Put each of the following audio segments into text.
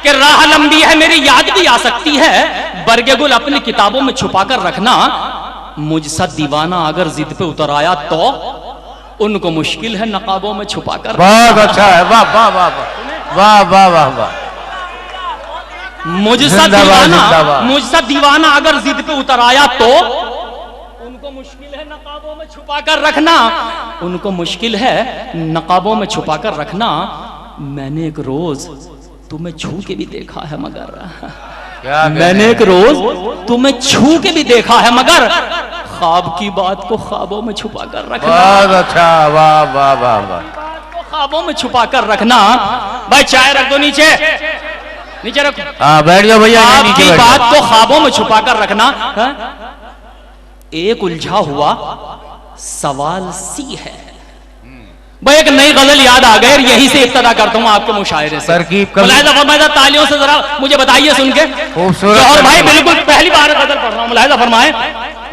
कि राह लंबी है मेरी याद भी आ सकती है, बरगे गुल अपनी किताबों में छुपा कर रखना, मुझसा दीवाना अगर जिद पे उतर आया तो उनको मुश्किल है नकाबों में छुपा कर। बहुत अच्छा है, वाह वाह वाह वाह वाह वाह वाह। मुझसा दीवाना अगर जिद पे उतर आया तो उनको मुश्किल है नकाबों में छुपा कर रखना, उनको मुश्किल है नकाबों में छुपा कर रखना। मैंने एक रोज तुम्हें छू के भी देखा है मगर, मैंने एक रोज तुम्हें छू के भी देखा है मगर ख्वाब की बात को ख्वाबों में छुपा कर रखना। बहुत अच्छा, वाह वाह वाह वाह। को ख्वाबों में छुपा कर रखना। भाई चाय रख दो नीचे, नीचे रखो। हाँ बैठ जाओ भैया। आपकी बात को ख्वाबों में छुपा कर रखना। एक उलझा हुआ सवाल सी है। भाई एक नई गजल याद आ गई, यहीं से इब्तिदा करता हूँ आपके मुशायरे से। मुलाहिजा फरमाए, तालियों से जरा मुझे बताइए सुन के। और भाई बिल्कुल पहली बार गजल पढ़ रहा हूँ, मुलाहिजा फरमाए।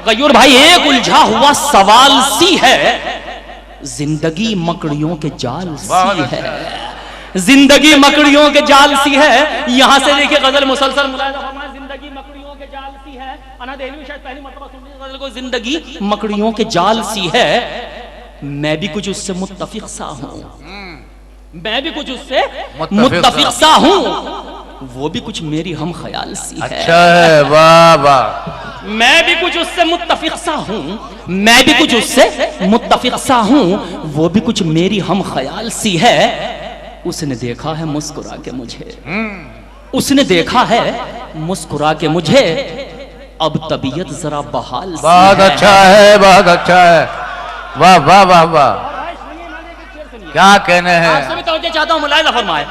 गयूर भाई, एक उलझा हुआ सवाल सी है, जिंदगी मकड़ियों के जाल सी है, जिंदगी मकड़ियों के जाल सी है। यहां से देखिए गजल मुसलसल, मुलाहिजा फरमाए, जिंदगी मकड़ियों के जाल सी है। अना देहलवी शायद पहली मर्तबा सुन रही गजल को, जिंदगी मकड़ियों के जाल सी है। मैं भी कुछ उससे मुत्तफिक सा हूं, मैं भी कुछ उससे मुत्तफिक सा हूं, वो भी कुछ मेरी हम ख्याल सी है। अच्छा है, वाह वाह। मैं भी कुछ उससे मुत्तफिक सा हूं, मैं भी कुछ उससे मुत्तफिक सा हूं, वो भी कुछ मेरी हम ख्याल सी है। उसने देखा है मुस्कुरा के मुझे, उसने देखा है मुस्कुरा के मुझे, अब तबीयत जरा बहाल सी है। बहुत अच्छा है, बहुत अच्छा है, वाह वाह वाह वाह। क्या कहने हैं, आपसे भी तवज्जो चाहता हूं, मुलाहिजा फरमाए।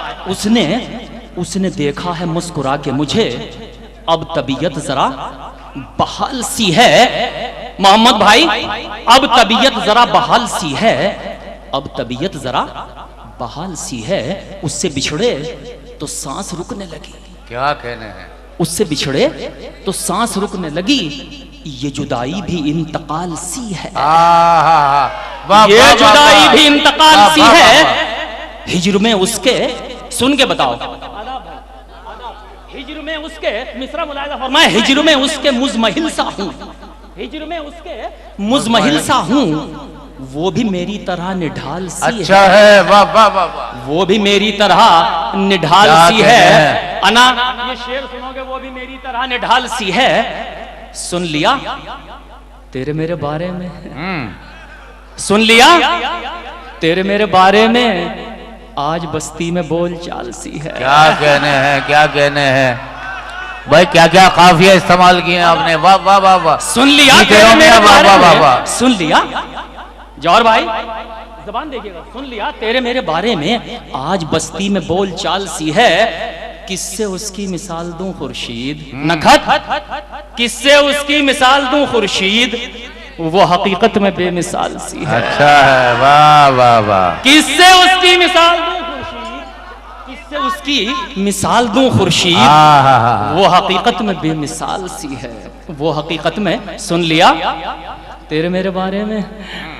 उसने देखा है मुस्कुरा के मुझे, अब तबीयत जरा बहाल सी है। मोहम्मद भाई, अब तबीयत जरा बहाल सी है, अब तबीयत जरा बहाल सी है। उससे बिछड़े तो सांस रुकने लगी। क्या कहने हैं, उससे बिछड़े तो सांस रुकने लगी, ये जुदाई भी इंतकाल सी है। ये जुदाई भी इंतकाल सी है। हिज्र में उसके, सुन के बताओ, हिज्र में उसके, मिसरा मुलाहिजा फरमाए, हिज्र में उसके मुजमहिल सा हूं, हिज्र में उसके मुजमहिल सा हूं, वो भी मेरी तरह निढाल सी है। अच्छा है, वाह वाह वाह। वो भी मेरी तरह निढाल सी है। अना ये शेर सुनोगे, वो भी मेरी तरह निढाल सी है। सुन लिया तेरे मेरे बारे में, सुन लिया तेरे मेरे बारे में, आज बस्ती में बोल चाल सी है। क्या कहने हैं, क्या कहने हैं भाई, क्या क्या काफिया इस्तेमाल किए आपने, वाह वाह वाह वाह। सुन लिया तेरे मेरे बारे में, सुन लिया जौहर भाई, जबान देखिएगा, सुन लिया तेरे मेरे बारे में, आज बस्ती में बोल चाल सी है। किससे उसकी मिसाल दूं खुर्शीद, नखत किससे उसकी मिसाल दूं खुर्शीद, वो हकीकत में बेमिसाल सी है। अच्छा है, वाह वाह वाह। किससे उसकी मिसाल दूं खुर्शीद, किससे उसकी मिसाल दूं खुर्शीद, वो हकीकत में बेमिसाल सी है, वो हकीकत में। सुन लिया तेरे मेरे बारे में,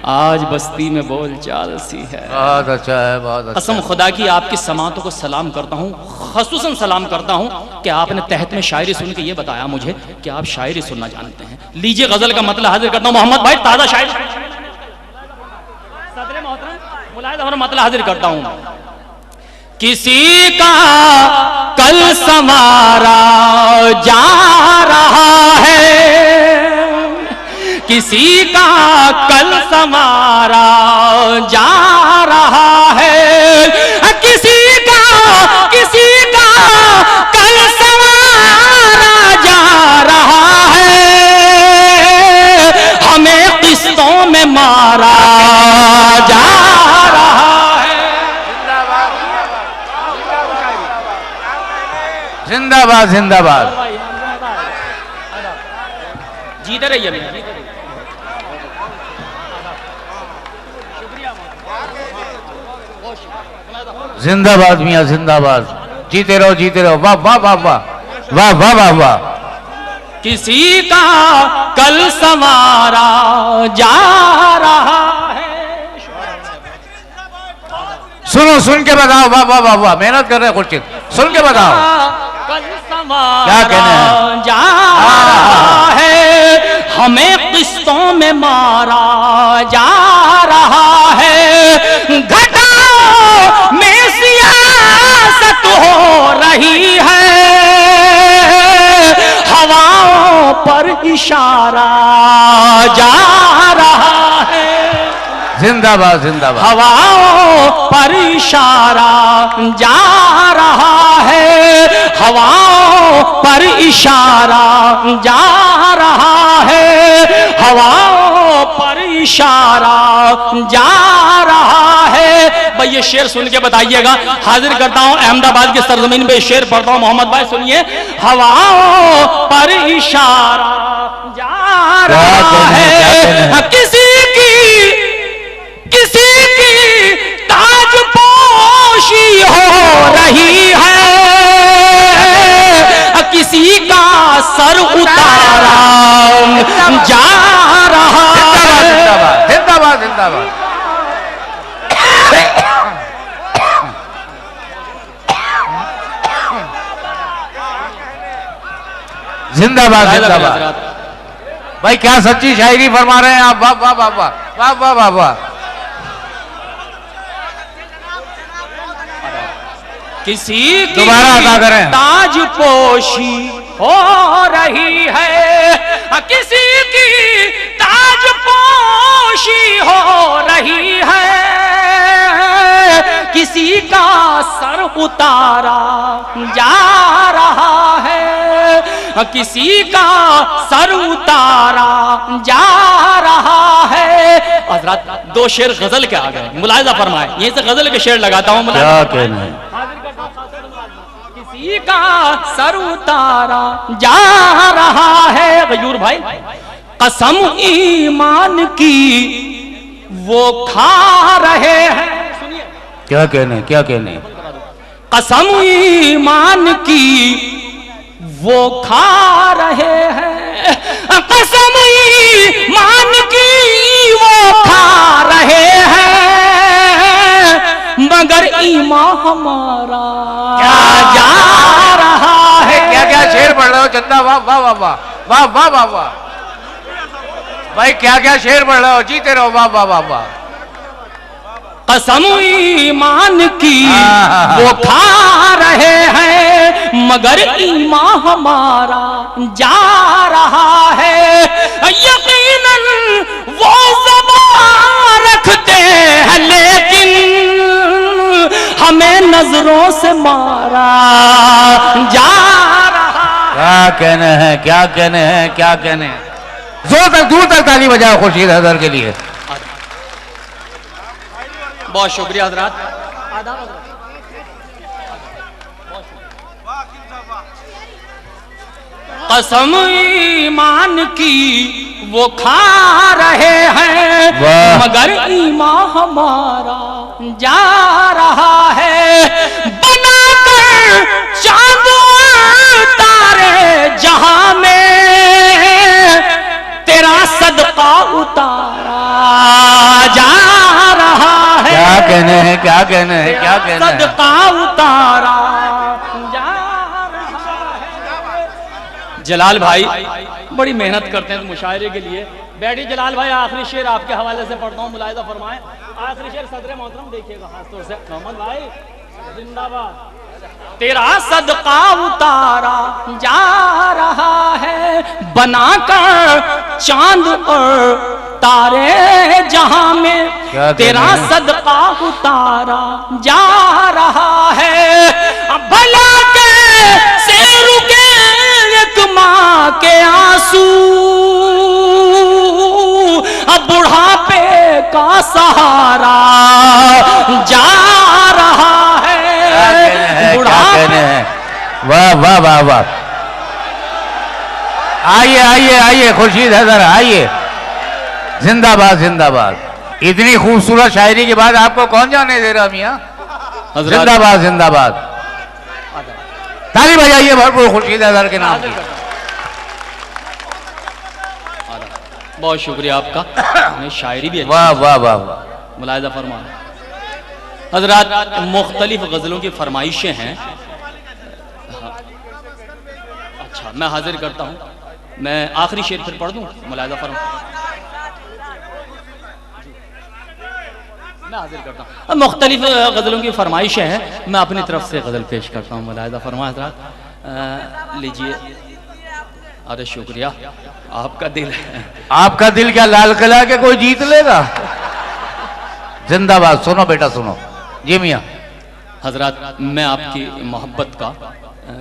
आज बस्ती में बोल चाल सी है। बहुत अच्छा है, बहुत अच्छा। कसम खुदा की आपकी समातों को सलाम करता हूँ, खसूसन सलाम करता हूँ कि आपने तहत में शायरी सुन के ये बताया मुझे कि आप शायरी सुनना जानते हैं। लीजिए गजल का मतलब हाजिर करता हूँ। मोहम्मद भाई ताजा शायरी, सदर मोहतरम मुलाहिजा फरमाए, मतलब हाजिर करता हूँ। किसी का कल संवारा जा रहा है, किसी का कल संवारा जा रहा है, किसी का कल संवारा जा रहा है, हमें किस्तों में मारा जा रहा है। जिंदाबाद जिंदाबाद। जीते रहिए भैया, जीते रहिए। जिंदाबाद मियाँ जिंदाबाद, जीते रहो जीते रहो, वाह वाह वाह वाह वाह वाह वाह वाह। किसी का कल संवारा जा रहा है। सुनो, सुन के बताओ, वाह वाह वाह वाह। मेहनत कर रहे हैं खुर्शीद, सुन के बताओ। क्या कहने हैं? जा रहा है, हमें किस्तों में मारा जा रहा है, घटाओं में सियासत हो रही है, हवाओं पर इशारा जा रहा है। जिंदाबाद जिंदाबाद। हवाओं पर इशारा जा रहा है, हवाओं पर इशारा जा रहा है, हवाओं पर इशारा जा रहा है। भाई ये शेर सुन के बताइएगा। हाजिर करता हूं अहमदाबाद की सरजमीन पे शेर पढ़ता हूं। मोहम्मद भाई सुनिए। हवाओं पर इशारा जा रहा है, किसी की ताजपोशी हो रही है, किसी का सर उतारा जा रहा है। जिंदाबाद जिंदाबाद जिंदाबाद। जिंदाबाद जिंदाबाद। भाई क्या सच्ची शायरी फरमा रहे हैं आप। वाह वाह वाह वाह वाह वाह वाह वाह। किसी की दोबारा अदा करें। ताजपोशी हो रही है, किसी की ताजपोशी हो रही है, किसी का सर उतारा जा रहा है, किसी का सर उतारा जा रहा है। हजरत दो शेर गजल के आ गए, मुलाहिजा फरमाए। यहीं से गजल के शेर लगाता हूं। क्या कहना है? किसी का सर उतारा जा रहा है। गयूर भाई, कसम ईमान की वो खा रहे हैं। सुनिए क्या कहने क्या कहने। कसम ईमान की वो खा रहे हैं, कसम ईमान की वो खा रहे हैं, मगर ईमान हमारा क्या जा रहा है। क्या क्या शेर पढ़ रहे हो चंदा। वाह वाह वाह वाह वाह वाह वाह वाह। भाई क्या क्या शेर पढ़ रहे हो। जीते रहो। वाह वाह वाह वाह। कसम ईमान की वो खा रहे हैं, मगर ईमान हमारा जा रहा है। यकीनन वो ज़बान रखते हैं, लेकिन हमें नजरों से मारा जा रहा है। क्या कहने हैं क्या कहने हैं क्या कहने हैं। जोर तक दूर तक ताली बजाओ खुर्शीद हैदर के लिए। बहुत शुक्रिया हजरात। कसम ईमान की वो खा रहे हैं, मगर ईमान हमारा जा रहा है। बनाकर चांद तारे जहां में तेरा सदका उतारा जा रहा है। क्या कहने हैं क्या कहने हैं क्या कहने हैं। सदका उतारा जा रहा है। जलाल भाई बड़ी मेहनत करते हैं मुशायरे के लिए। बैठिए जलाल भाई, आखिरी शेर आपके हवाले से पढ़ता हूँ, मुलाहिजा फरमाएं। आखिरी शेर सदर मोहतरम देखिएगा खासतौर से। मोहम्मद भाई जिंदाबाद। तेरा सदका उतारा जा रहा है, बनाकर चांद और तारे जहां में तेरा सदका उतारा जा रहा है। भला के से रुके एक माँ के आंसू, अब बुढ़ापे का सहारा जा रहा है। वाह वाह वाह वाह। आइए आइए आइए खुर्शीद हैदर आइए। जिंदाबाद जिंदाबाद। इतनी खूबसूरत शायरी के बाद आपको कौन जाने दे रहा मियां। जिंदाबाद जिंदाबाद। ताली बजाइए भरपूर खुर्शीद हैदर के नाम की। बहुत शुक्रिया आपका। शायरी भी वाह वाह वाह वाह। मुलाहिजा फरमा। हजरात मुख्तलिफ गजलों की फरमाइशें हैं। अच्छा, मैं हाजिर करता हूँ। मैं आखिरी शेर फिर पढ़ दूँ, मुलाहिजा फरमा। मैं हाजिर करता हूँ। मुख्तलिफ गज़लों की फरमाइशें हैं, मैं अपनी तरफ से गज़ल पेश करता हूँ। मुलाहिजा फरमा हज़रात, लीजिए। अरे शुक्रिया, आपका दिल है। आपका दिल क्या लाल किला के कोई जीत लेगा? जिंदाबाद। सुनो बेटा सुनो। जी मियाँ। हजरत, मैं आपकी मोहब्बत का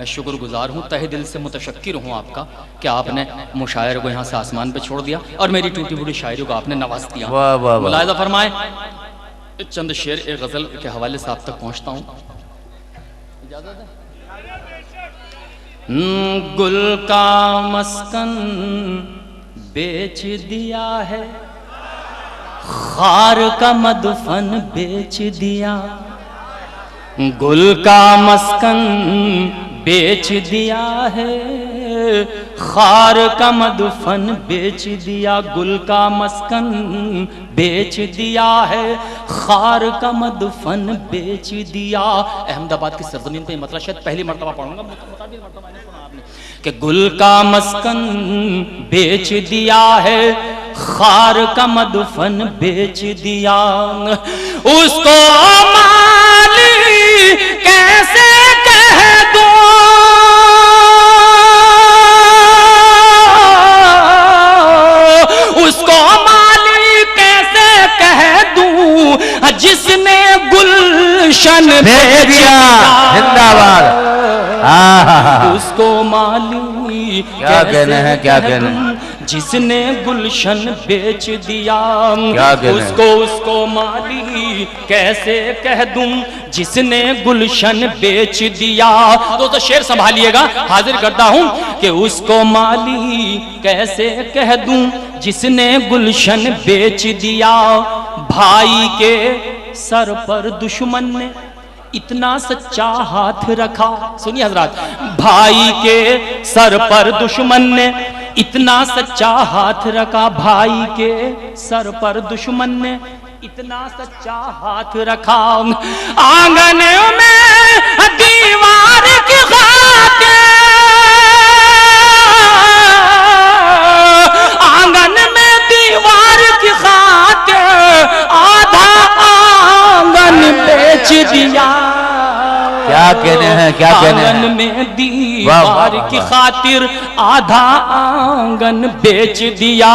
शुक्रगुजार हूँ, तहे दिल से मुतशक्किर हूँ आपका कि आपने मुशायर को यहाँ से आसमान पे छोड़ दिया और मेरी टूटी फूटी शायरी को आपने नवाज दिया। वाह वाह। मुलाहिजा फरमाए, चंद शेर एक गजल के हवाले से आप तक पहुँचता हूँ। इजाज़त है? गुल का मस्कन बेच दिया है, खार का मदफन बेच दिया। गुल का मस्कन बेच दिया है, खार का मदफन बेच दिया। गुल का मस्कन बेच दिया है, खार का मदफन बेच दिया। अहमदाबाद की सरजमीन पे मतलब शायद पहली मरतबा पढ़ूंगा, मुताबिक मरतबा नहीं सुना आपने, कि गुल का मस्कन बेच दिया है, खार का मदफन बेच दिया। उसको माली कैसे कह दूं, उसको माली कैसे कह दूं, जिसने गुलशन भेज दिया। जिंदाबाद। उसको माली क्या कहना है, क्या कहना है? जिसने गुलशन बेच दिया। उसको माली कैसे कह दूं, जिसने गुलशन बेच दिया। दोस्तों शेर संभालिएगा, हाजिर करता हूं कि उसको माली कैसे कह दूं, जिसने गुलशन बेच दिया। भाई के सर पर दुश्मन ने इतना सच्चा हाथ रखा। सुनिए हजरात, भाई के सर पर दुश्मन ने इतना सच्चा हाथ रखा। भाई के सर पर दुश्मन ने इतना सच्चा हाथ रखा। आंगन में दीवार की खातिर, आंगन में दीवार की खातिर आधा आंगन बेच दिया। क्या कहने हैं, क्या कहने हैं? आंगन में दीवार की खातिर आधा आंगन बेच दिया।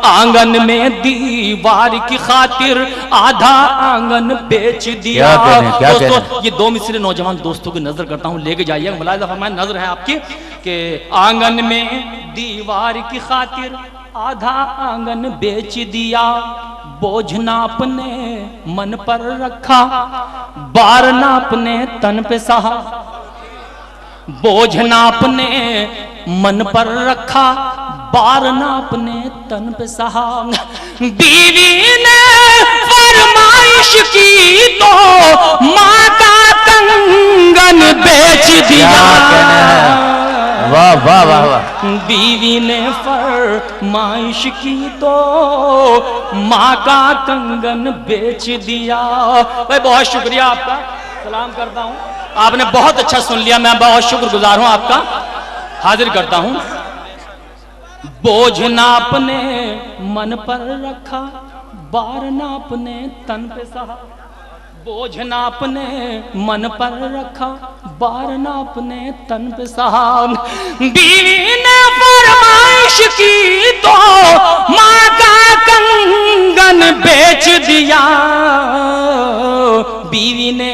आंगन में दीवार की खातिर आधा आंगन बेच दिया। दोस्तों ये दो मिसरे नौजवान दोस्तों की नजर करता हूँ, लेके जाइए। मुलाहिजा फरमाएं, नजर है आपकी कि आंगन में दीवार की खातिर आधा आंगन बेच दिया। बोझ ना अपने मन पर रखा, बार ना अपने तन पे सहा। बोझ ना अपने मन पर रखा, बार ना अपने तन पे सहा। बीवी ने फरमाइश की तो माँ का कंगन बेच दिया। वाह वाह वाह वाह। बीवी ने फरमाइश की तो माँ का कंगन बेच दिया। भाई बहुत शुक्रिया आपका, सलाम करता हूँ, आपने बहुत अच्छा सुन लिया, मैं बहुत शुक्रगुजार हूँ आपका। हाजिर करता हूँ। बोझ ना अपने मन पर रखा, बार ना अपने तन पे सहा। बोझ ना अपने मन पर रखा, बार ना अपने तन पे सहा। बीवी ने फरमाइश की तो माँ का कंगन बेच दिया। बीवी ने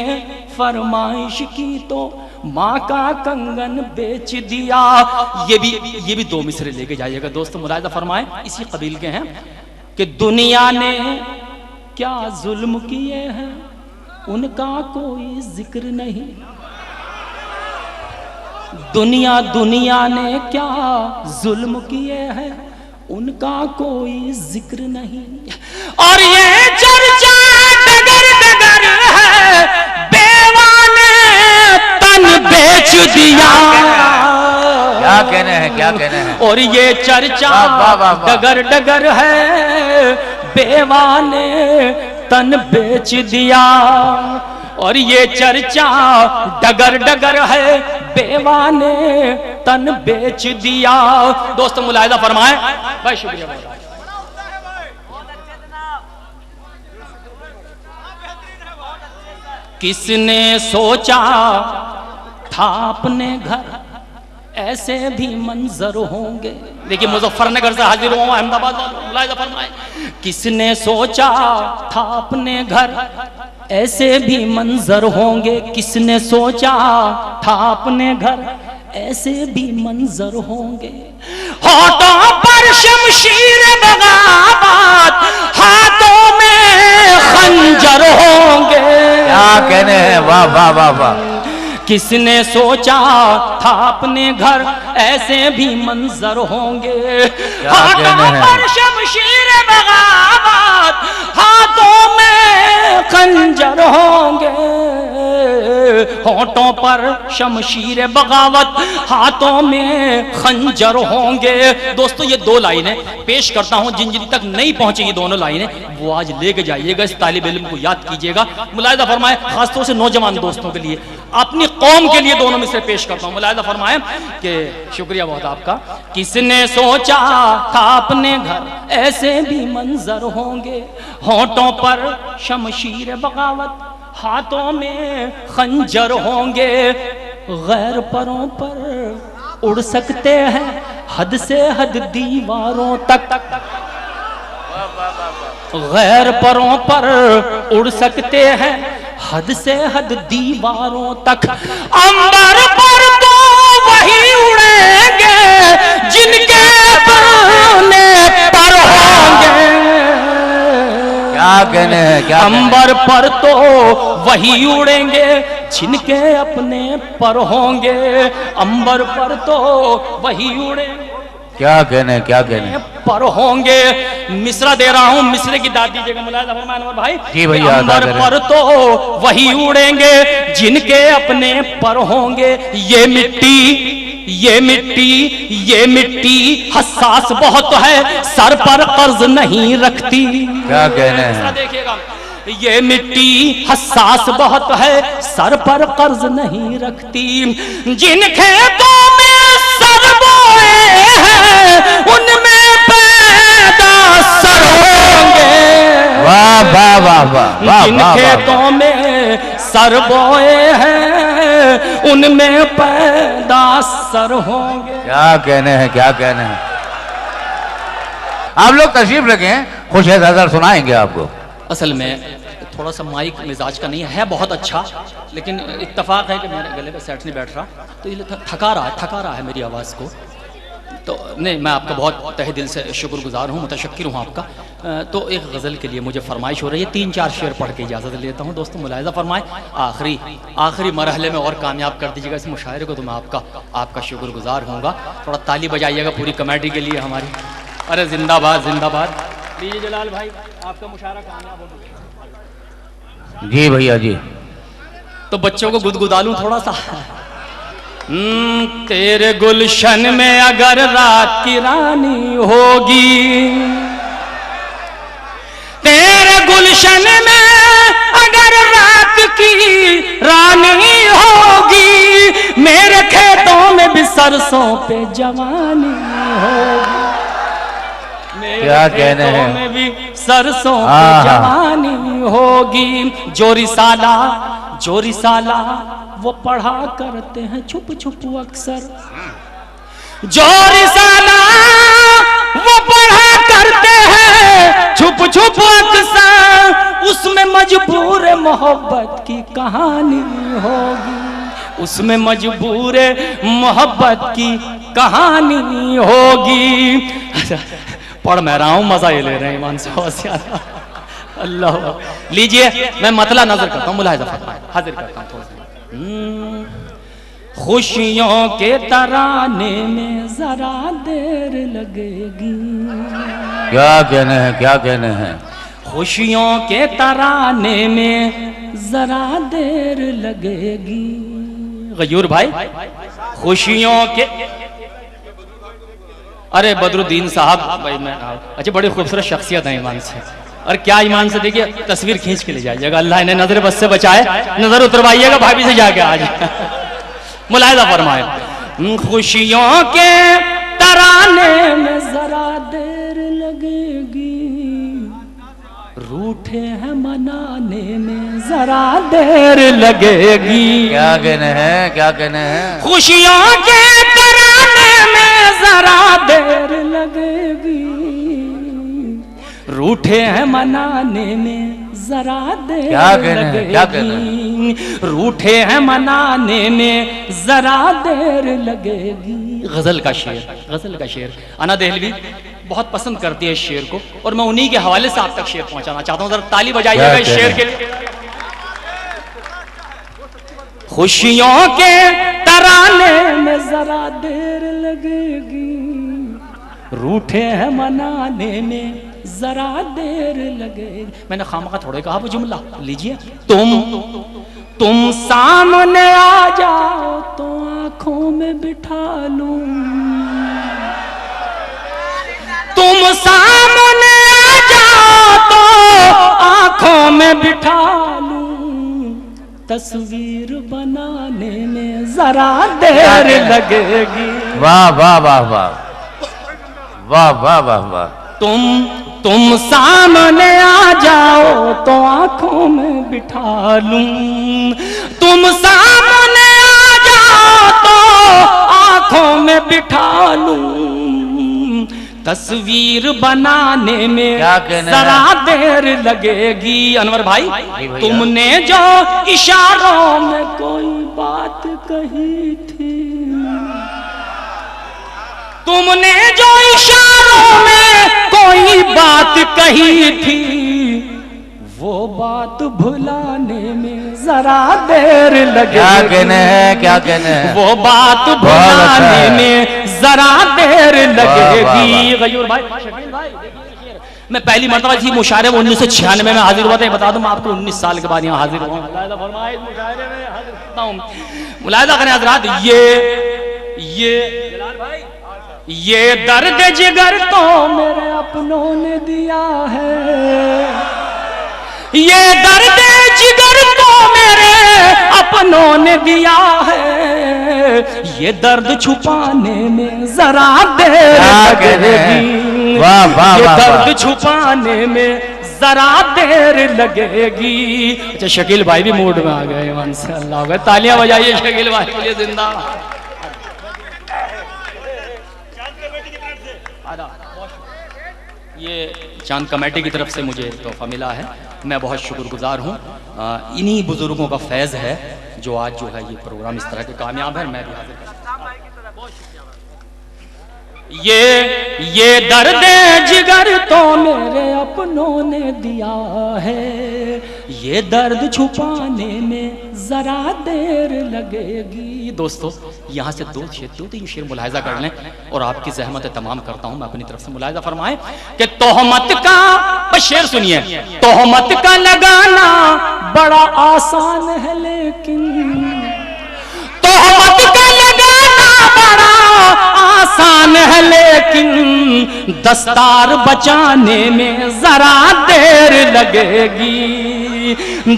फरमाइश की तो माँ का कंगन बेच दिया। ये भी दो मिसरे लेके जाइएगा दोस्तों, मुलाहिजा फरमाए, इसी कबील के हैं कि दुनिया ने क्या जुल्म किए हैं, उनका कोई जिक्र नहीं। दुनिया ने क्या जुल्म किए हैं, उनका कोई जिक्र नहीं। और ये चर्चा डगर डगर है, बेवा ने तन बेच दिया। क्या कहने हैं, क्या कहने हैं? और ये चर्चा डगर डगर है, बेवा ने तन बेच दिया। और ये चर्चा डगर डगर है, बेवा ने तन बेच दिया। दोस्तों मुलाहिजा फरमाएं भाई, शुक्रिया भाई। किसने सोचा था अपने घर ऐसे भी मंजर होंगे। देखिए मुजफ्फरनगर से हाजिर हुआ अहमदाबाद वालों, मुलाहिजा फरमाएं। किसने सोचा था अपने घर ऐसे भी मंजर होंगे, किसने सोचा था अपने घर ऐसे भी मंजर होंगे। होठों पर शमशीर बगावत, हाथों में खंजर होंगे। क्या कहने हैं, वाह वाह वाह वाह। किसने सोचा था अपने घर ऐसे भी मंजर होंगे। हाथों पर शमशीर बगावत, हाथों में खंजर होंगे। होठों पर शमशीर बगावत, हाथों में खंजर होंगे। दोस्तों ये दो लाइनें पेश करता हूं, जिन जिन तक नहीं पहुंची ये दोनों लाइनें वो आज लेके जाइएगा, इस तालिब इल्म को याद कीजिएगा। मुलाहिजा फरमाएं, खासतौर से नौजवान दोस्तों के लिए, अपनी कौम के लिए दोनों में से पेश करता हूं। मुलाहिजा फरमाएं कि शुक्रिया बहुत आपका। किसने सोचा था अपने घर ऐसे भी मंजर होंगे। होठों पर शमशीर बगावत, हाथों में खंजर होंगे। गैर परों पर उड़ सकते हैं हद से हद दीवारों तक। गैर परों पर उड़ सकते हैं हद से हद दीवारों तक। अंबर पर तो वही उड़ेंगे जिनके अपने पर होंगे। क्या कहने हैं, क्या अंबर पर तो वही उड़ेंगे जिनके अपने पर होंगे। अंबर पर तो वही उड़ेंगे, क्या कहने, क्या कहने पर होंगे। मिसरा दे रहा हूं, मिसरे की दाद दीजिएगा मुलाहिजा फरमाएं अनवर भाई। जी भैया। अंबर पर तो वही उड़ेंगे जिनके अपने पर होंगे। ये मिट्टी ये मिट्टी ये मिट्टी हसास बहुत है, सर पर कर्ज नहीं रखती। क्या कहने हैं, देखिएगा, ये मिट्टी हसास बहुत है, सर पर कर्ज नहीं रखती। जिन खेतों में सर बोए हैं उनमें पैदा सर होंगे। वाह वाह वाह वाह। जिन खेतों में सर बोए हैं उनमें पैदा सर होंगे। क्या कहने हैं, क्या कहने हैं। आप लोग तशरीफ रखें, खुश है सुनाएंगे आपको। असल में थोड़ा सा माइक मिजाज का नहीं है बहुत अच्छा, लेकिन इत्तेफाक है कि मेरे गले पे सेट नहीं बैठ रहा, तो ये थका रहा है मेरी आवाज़ को। तो नहीं, मैं आपका बहुत तहे दिल से शुक्रगुजार हूँ, मुतशक्किर हूँ आपका। तो एक गज़ल के लिए मुझे फरमाइश हो रही है, 3-4 शेर पढ़ के इजाज़त लेता हूँ। दोस्तों मुलाहिजा फरमाएं, आखिरी मरहले में और कामयाब कर दीजिएगा इस मुशायरे को, तो मैं आपका शुक्रगुजार हूँगा। थोड़ा ताली बजाइएगा पूरी कमेटी के लिए हमारी। अरे जिंदाबाद जिंदाबाद। लीजिए जलाल भाई, आपका मुशायरा कामयाब हो। जी भैया जी। तो बच्चों को गुदगुदा लूं थोड़ा सा। तेरे गुलशन में अगर रात की रानी होगी, तेरे गुलशन में अगर रात की रानी होगी, मेरे खेतों में भी सरसों पे जवानी होगी। क्या कहने हैं, में भी सरसों पे जवानी होगी। जो रिसाला वो पढ़ा करते हैं छुप छुप अक्सर। जो रिसाला वो पढ़ा करते हैं छुप छुप अक्सर, उसमें मजबूर मोहब्बत की कहानी होगी। उसमें मजबूर मोहब्बत की कहानी होगी। पढ़ मैं रहा हूं, मजा ये ले रहे हैं ईमान से बहुत ज्यादा। अल्लाह। लीजिए मैं मतला नजर करता हूं, मुलाहिजा फरमाएं, हाजिर करता हूं। खुशियों के तराने में जरा देर लगेगी। क्या कहने हैं, क्या कहने हैं। खुशियों के तराने में जरा देर लगेगी। गयूर भाई, खुशियों के, अरे बदरुद्दीन साहब भाई, मैं अच्छा बड़ी खूबसूरत शख्सियत है ईमान से। और क्या ईमान से देखिए तस्वीर खींच के ले जाइएगा, अल्लाह इन्हें नजर बस से बचाए, नजर उतरवाइएगा भाभी से जाके आज। मुलाहिजा फरमाए। खुशियों के तराने में जरा देर लगेगी, रूठे हैं मनाने में जरा देर लगेगी। क्या कहने हैं, क्या कहने हैं? खुशियों के तराने में जरा देर लगेगी, रूठे हैं मनाने में जरा देर क्या कहने हैं, क्या कहने लगेगी, रूठे हैं मनाने में जरा देर लगेगी। गजल का शेर, गजल का शेर अना देहलवी बहुत पसंद करती है इस शेर को, और मैं उन्हीं के हवाले से आप तक शेर पहुंचाना चाहता हूं। जरा ताली बजाइएगा इस शेर के लिए। खुशियों के तराने में जरा देर लगेगी, रूठे हैं मनाने में जरा देर लगेगी। मैंने खामखा थोड़े कहा वो जुमला लीजिए। तुम सामने आ जाओ तो आंखों में बिठा लूं, तुम सामने आ जाओ तो आंखों में बिठा लूं, तस्वीर बनाने में जरा देर लगेगी। वाह वाह वाह वाह वाह वाह वाह वाह। तुम सामने आ जाओ तो आंखों में बिठा लूं, तुम सामने आ जाओ तो आंखों में बिठा लूं, तस्वीर बनाने में जरा देर लगेगी। अनवर भाई तुमने जो इशारों में कोई बात कही थी, तुमने जो इशारों में कोई बात कही थी, वो बात भुलाने में जरा देर लगेगी। क्या कहने हैं, क्या कहने हैं? वो बात भुलाने में जरा देर लगेगी। गयूर भाई, शकील भाई, मैं पहली मर्तबा इसी मुशायरे में 1996 में हाजिर हुआ था। बता दूं मैं आपको 19 साल के बाद यहाँ हाजिर हुआ। मुलाहिजा करें हज़रात, ये दर्द जिगर तो मेरे अपनों ने दिया है, ये दर्द जिगर तो मेरे अपनों ने दिया है, ये दर्द छुपाने में जरा देर लगेगी, ये दर्द छुपाने में जरा देर लगेगी। अच्छा शकील भाई भी मूड में आ गए, माशाअल्लाह, तालियां बजाइए शकील भाई के लिए। जिंदाबाद। ये चांद कमेटी की तरफ से मुझे तोहफा मिला है, मैं बहुत शुक्रगुजार हूँ। इन्हीं बुजुर्गों का फैज़ है जो आज जो है ये प्रोग्राम इस तरह के कामयाब है। मैं भी ये दर्द जिगर तो मेरे अपनों ने दिया है, ये दर्द छुपाने में जरा देर लगेगी। दोस्तों यहाँ से दो तीन शेर मुलाहिजा कर लें और आपकी ज़हमत तमाम करता हूँ मैं अपनी तरफ से। मुलाहिजा फरमाएं कि तोहमत का, बस शेर सुनिए, तोहमत का लगाना बड़ा आसान है, लेकिन तोहमत का लगाना बड़ा आसान है, लेकिन दस्तार बचाने में जरा देर लगेगी,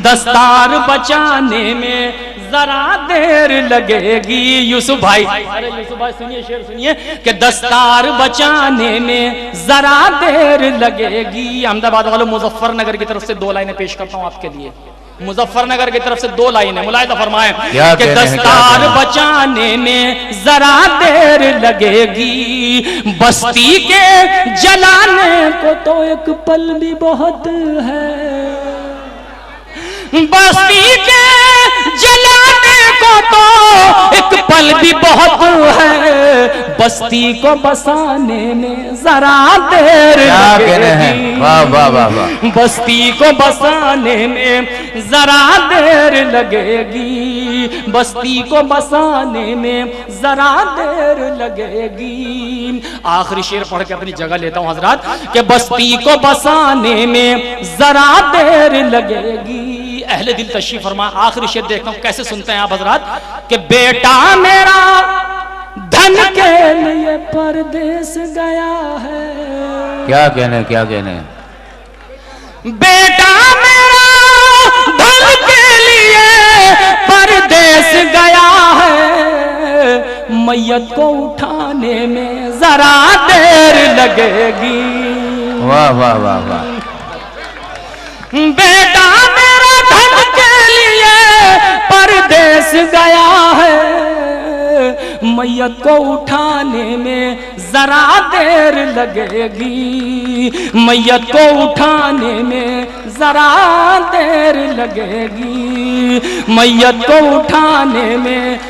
दस्तार बचाने में जरा देर लगेगी। यूसुफ भाई, अरे यूसुफ भाई सुनिए, शेर सुनिए कि दस्तार बचाने में जरा देर लगेगी। अहमदाबाद वालों, मुजफ्फरनगर की तरफ से दो लाइनें पेश करता हूं आपके लिए। मुजफ्फरनगर की तरफ से दो लाइनें, मुलाहिजा फरमाएं कि दस्तार बचाने में जरा देर लगेगी, बस्ती के जलाने को तो एक पल भी बहुत है, बस्ती के जलाने को तो एक पल भी बहुत है, बस्ती को बसाने में जरा देर लगेगी, वाह वाह वाह वाह, बस्ती को बसाने में जरा देर लगेगी, बस्ती को बसाने में जरा देर लगेगी। आखिरी शेर पढ़ के अपनी जगह लेता हूं हजरात कि बस्ती को बसाने में जरा देर लगेगी। अहले दिल तशरीफ फरमा, आखिरी शेर देखता हूं कैसे सुनते हैं आप हजरात कि बेटा मेरा धन के लिए परदेश गया है, क्या कहने, क्या कहने, बेटा मेरा धन के लिए परदेश गया है, मैयत को उठाने में जरा देर लगेगी। वाह वाह वाह वाह। बेटा मेरा धन के लिए परदेश गया है, मैयत को उठाने में जरा देर लगेगी, मैयत को उठाने में जरा देर लगेगी, मैयत को उठाने में